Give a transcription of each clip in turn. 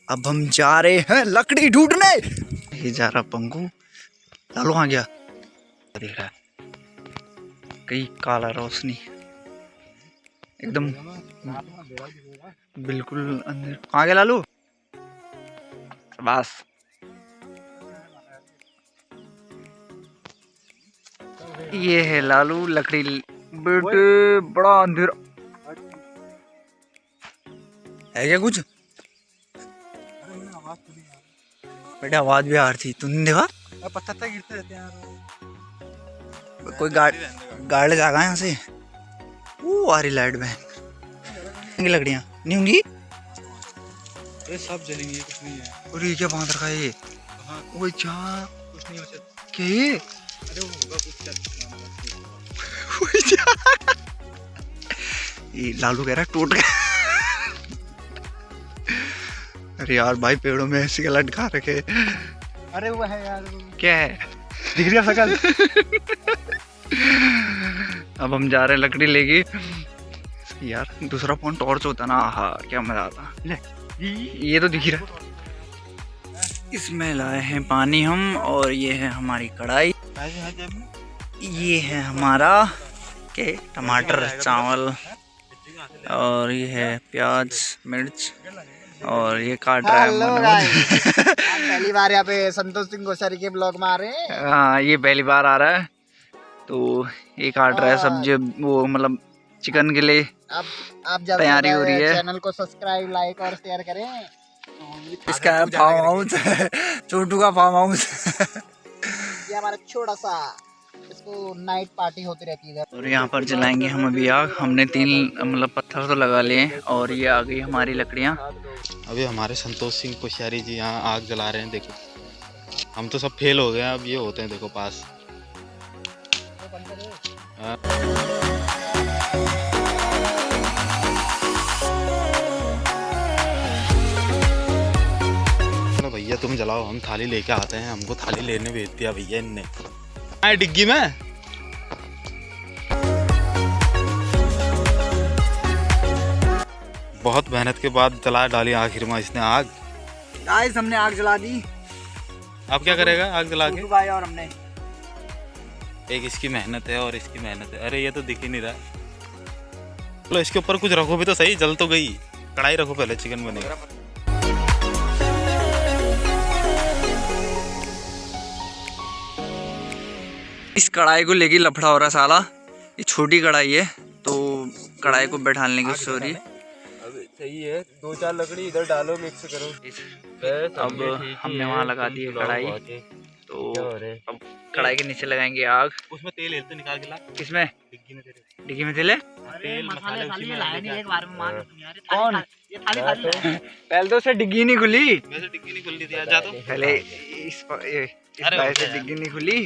अब हम जा रहे हैं लकड़ी ढूंढने। ये जा रहा पंकु। लालू आ गया, देख रहा है कई काला रोशनी एकदम बिल्कुल अंदर। आ गया लालू, बस ये है लालू लकड़ी। बेटे बड़ा अंधेरा है क्या कुछ? बेटे आवाज भी आ रही थी, तूने देखा? पत्थर गिरते रहते हैं यार। कोई गाड़ी जागा यहाँ से। वो आ रही लाइट बैंक लकड़ियाँ नहीं होंगी। अरे सब जलेंगे, कुछ नहीं है। और ये क्या बांध रखा है ये? वो कुछ नहीं बचा। क्या ये? अरे वो होगा कुछ। ये लालू कह रहा है टूट गया। अरे यार भाई पेड़ों में ऐसी लटका रखे। अरे वो है यार, क्या है? दिख रही है शकल। अब हम जा रहे हैं लकड़ी लेके यार। दूसरा फोन टॉर्च होता ना, हाँ क्या मजा आता। ये तो दिख रहा है। इसमें लाए हैं पानी हम, और ये है हमारी कढ़ाई। ये है हमारा के टमाटर चावल, और ये है प्याज मिर्च, और ये काट रहा है मनोज। पहली बार यहाँ पे संतोष सिंह गोसारी के ब्लॉग में आ रहे हैं। हाँ ये पहली बार आ रहा है, तो ये काट रहा है सब्जी, वो मतलब चिकन के लिए आप तैयारी हो रही है। चैनल को सब्सक्राइब लाइक और शेयर करें। इसका फार्म हाउस, छोटू का फार्म हाउस। ये हमारा छोटा सा, इसको नाइट पार्टी होती रहती है। और यहाँ पर जलाएंगे हम अभी आग। हमने 3 मतलब पत्थर तो लगा लिए, और ये आ गई हमारी लकड़ियाँ। अभी हमारे संतोष सिंह कोश्यारी जी यहाँ आग जला रहे हैं। देखो हम तो सब फेल हो गए हैं, अब ये होते हैं देखो पास। भैया तुम जलाओ, हम थाली लेके आते हैं। हमको थाली लेने भेज दिया भैया इनने। आए डिग्गी में बहुत मेहनत के बाद जला डाली आखिर में इसने आग। गाइस हमने आग जला दी। अब क्या करेगा आग जला के? भाई और हमने एक इसकी मेहनत है और इसकी मेहनत है। अरे ये तो दिख ही नहीं रहा। चलो इसके ऊपर कुछ रखो भी तो सही, जल तो गई। कढ़ाई रखो पहले, चिकन बनेगा। इस कढ़ाई को लेके लफड़ा हो रहा साला। ये छोटी कढ़ाई है, तो कढ़ाई को बैठाने की सॉरी सही है। 2-4 लकड़ी इधर डालो, मिक्स करो। अब हमने वहाँ लगा दी है कढ़ाई, तो अब कढ़ाई के नीचे लगाएंगे आग। उसमें तेल है तो निकाल के ला। किसमें? डिग्गी में तेरे। डिग्गी में तेल है? तेल मसाले उसी में लाए नहीं एक बार में। कौन? पहले तो उसे डिग्गी नहीं खुली। वैसे डिग्गी नहीं खुल रही थी, जा तो पहले इस बार से डिग्गी नहीं खुली,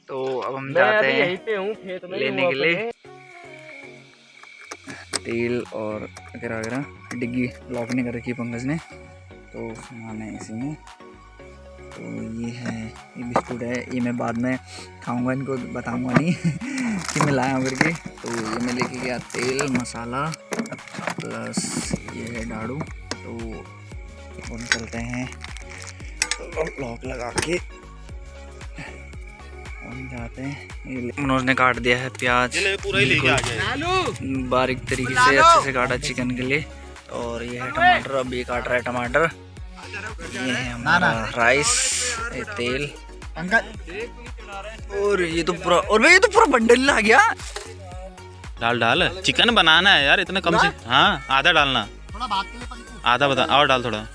तो अब हम जाते हैं लेने के लिए तेल और वगैरह वगैरह। डिग्गी लॉक नहीं कर रखी पंकज ने, तो सामान है इसी में। तो ये है, ये बिस्कुट है, ये मैं बाद में खाऊंगा, इनको बताऊंगा नहीं कि मैं लाया हूँ करके। तो ये मैं लेके गया तेल मसाला प्लस ये है झाड़ू। तो हम चलते हैं लॉक लगा के हम जाते हैं। मनोज ने काट दिया है प्याज पूरा ही लेके आ जाए। बारीक तरीके से, अच्छे से काटा चिकन के लिए। और ये है टमाटर, अब ये काट रहा है टमाटर। ये है हमारा राइस, ये तेल, और ये तो पूरा, और भाई ये तो पूरा बंडल आ गया। डाल चिकन बनाना है यार, इतना कम से। हाँ आधा डालना, आधा बता और डाल थोड़ा।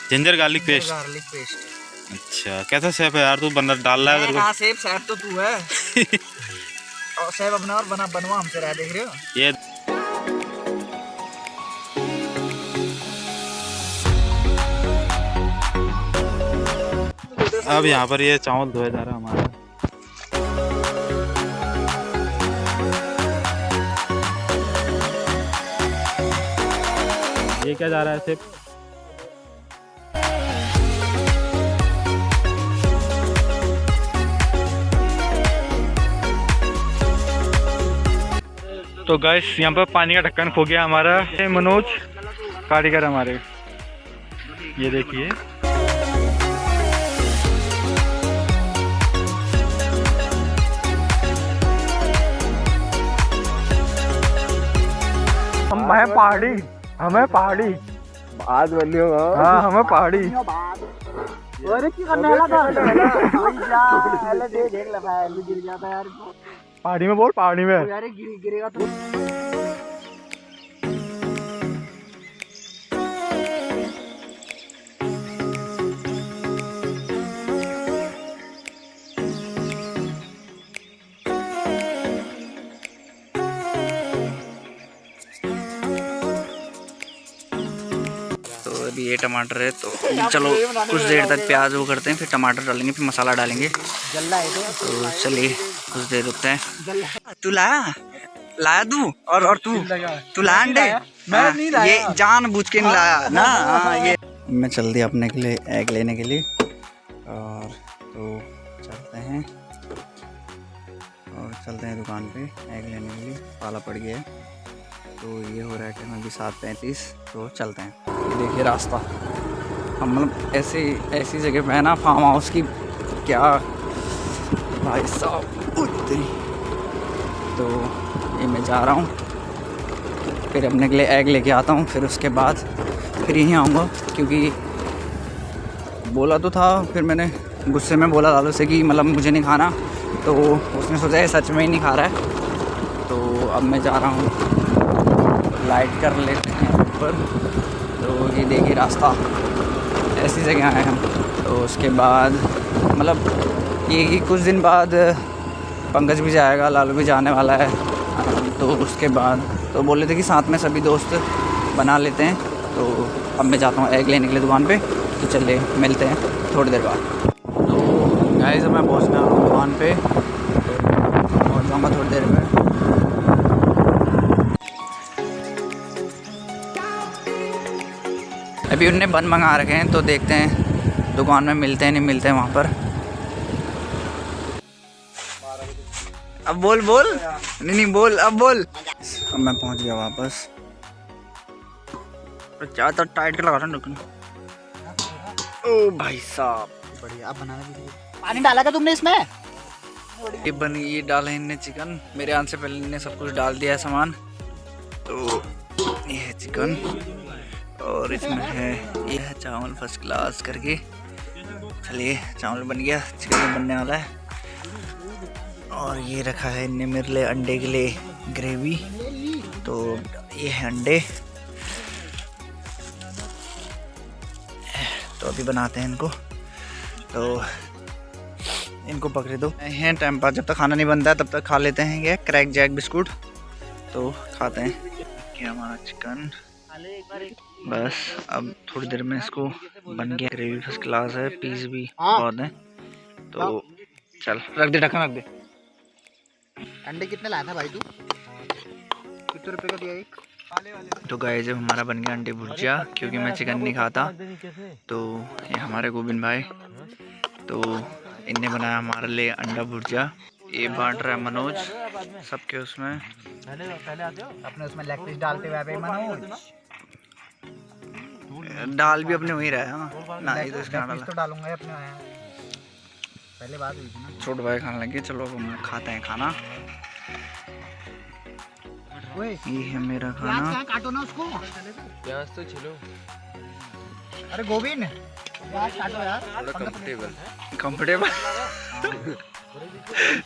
Ginger garlic paste. अच्छा कैसा शेफ है यार तू? बना डाल रहा है तेरे को। शेफ तो तू है। और शेफ अपना और बनवा हमसे रहा, देख रहे हो ये। अब यहाँ पर ये चावल धोया जा रहा है हमारा। ये क्या जा रहा है सिर्फ? तो गाइस यहाँ पर पानी का ढक्कन खो गया हमारा। ये मनोज कारीगर हमारे, ये देखिए। हम है पहाड़ी, हमें पहाड़ी बात बनी हो। हाँ हमें पहाड़ी। अरे की करने वाला था पहले देख ले भाई, गिर गया था यार। पहाड़ी में बोल, पहाड़ी में। यार गिरेगा तो। अभी ये टमाटर है तो चलो कुछ देर तक प्याज वो करते हैं, फिर टमाटर डालेंगे, फिर मसाला डालेंगे। जल्ला है तो चलिए कुछ देर रुकते हैं। तू लाया तू और तू लाया अंडे? मैं नहीं लाया। ये जानबूझ के नहीं लाया ना। हाँ ये मैं चल दिया अपने के लिए एग लेने के लिए, और तो चलते हैं दुकान पे एग लेने के लिए। पाला पड़ गया है तो ये हो रहा है टाइम अभी 7:35, तो चलते हैं। ये देखिए रास्ता, हम मतलब ऐसी जगह पे है ना, फार्म हाउस की, क्या भाई साहब उतरी। तो ये मैं जा रहा हूँ, फिर अपने के लिए एग लेके आता हूँ, फिर उसके बाद फिर यहीं आऊँगा, क्योंकि बोला तो था, फिर मैंने गुस्से में बोला लालू से कि मतलब मुझे नहीं खाना, तो उसने सोचा है सच में ही नहीं खा रहा है। तो अब मैं जा रहा हूँ, लाइट कर लेते हैं ऊपर। तो ये देखिए रास्ता, ऐसी जगह आए हम। तो उसके बाद मतलब ये कि कुछ दिन बाद पंकज भी जाएगा, लालू भी जाने वाला है, तो उसके बाद तो बोले थे कि साथ में सभी दोस्त बना लेते हैं। तो अब मैं जाता हूँ एग लेने के लिए दुकान पे, तो चलिए मिलते हैं थोड़ी देर बाद। तो गाइस मैं पहुँचने वाला हूँ दुकान पे, पहुँच जाऊँगा थोड़ी देर में। अभी उनने बन मंगा रखे हैं, तो देखते हैं दुकान में मिलते हैं नहीं मिलते हैं वहाँ पर। अब बोल नहीं बोल, अब बोल। अब मैं पहुँच गया वापस। ज़्यादा टाइट लगा रहा है। ओ भाई साहब बढ़िया। अब बनाना भी पानी डाला था तुमने इसमें? ये डाला है इनने चिकन, मेरे आने से पहले इनने सब कुछ डाल दिया है सामान। तो ये है चिकन, और इसमें है ये है चावल फर्स्ट क्लास करके। चलिए चावल बन गया, चिकन बनने वाला है। और ये रखा है इनने मेरे लिए अंडे के लिए ग्रेवी। तो ये है अंडे, तो अभी बनाते हैं इनको। तो इनको पकड़े दो हैं टाइम पास, जब तक खाना नहीं बनता है तब तक खा लेते हैं ये क्रैक जैक बिस्कुट। तो खाते हैं क्या हमारा चिकन। बस अब थोड़ी देर में इसको बन गया, ग्रेवी फर्स्ट क्लास है, पीस भी बहुत है। तो चल रख दे, ढक्कन रख दे। अंडे कितने लाया था भाई तू? कितने रुपए का दिया एक? तो गाइस जब हमारा बन गया अंडे भुजिया, क्योंकि मैं चिकन नहीं खाता। तो ये हमारे गोविंद भाई, तो इनने बनाया हमारे लिए अंडा भुजिया। ये बांट रहा है मनोज सबके उसमें। अपने उसमें लेग पीस डालते हुए मनोज दाल भी अपने वही रहा है ना, ये तो इसका तो डालूंगा अपने। पहले बात हुई थी ना। छोटे भाई खाने लगे, चलो हम खाते हैं खाना। ये है मेरा खाना। काटो ना उसको, प्याज तो छिलो। अरे गोविंद प्याज काटो यार। कंफर्टेबल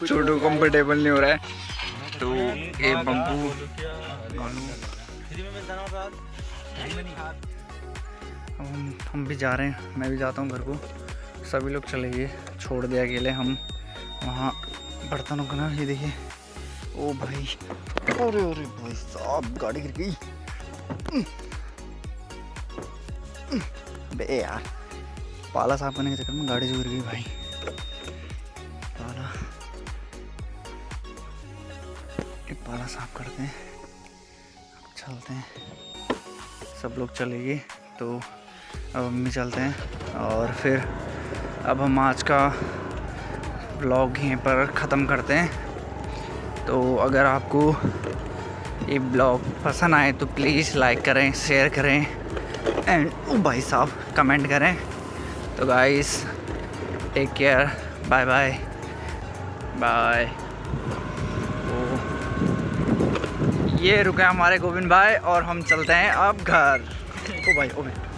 छोटू कंफर्टेबल नहीं हो रहा है। तो ये बम्बू हम भी जा रहे हैं, मैं भी जाता हूँ घर को। सभी लोग चले गए, छोड़ दिया अकेले हम वहाँ बर्तनों का ना। ये देखिए, ओ भाई, अरे अरे भाई साहब गाड़ी गिर गई। बे यार, पाला साफ करने के चक्कर में गाड़ी गिर गई भाई। पाला साफ करते हैं, अब चलते हैं। सब लोग चले गए, तो अब हम भी चलते हैं। और फिर अब हम आज का व्लॉग यहीं पर ख़त्म करते हैं। तो अगर आपको ये ब्लॉग पसंद आए तो प्लीज़ लाइक करें, शेयर करें एंड ओ भाई साहब कमेंट करें। तो guys take care, bye bye bye. ये रुके हमारे गोविंद भाई और हम चलते हैं अब घर। ओ भाई ओ भाई।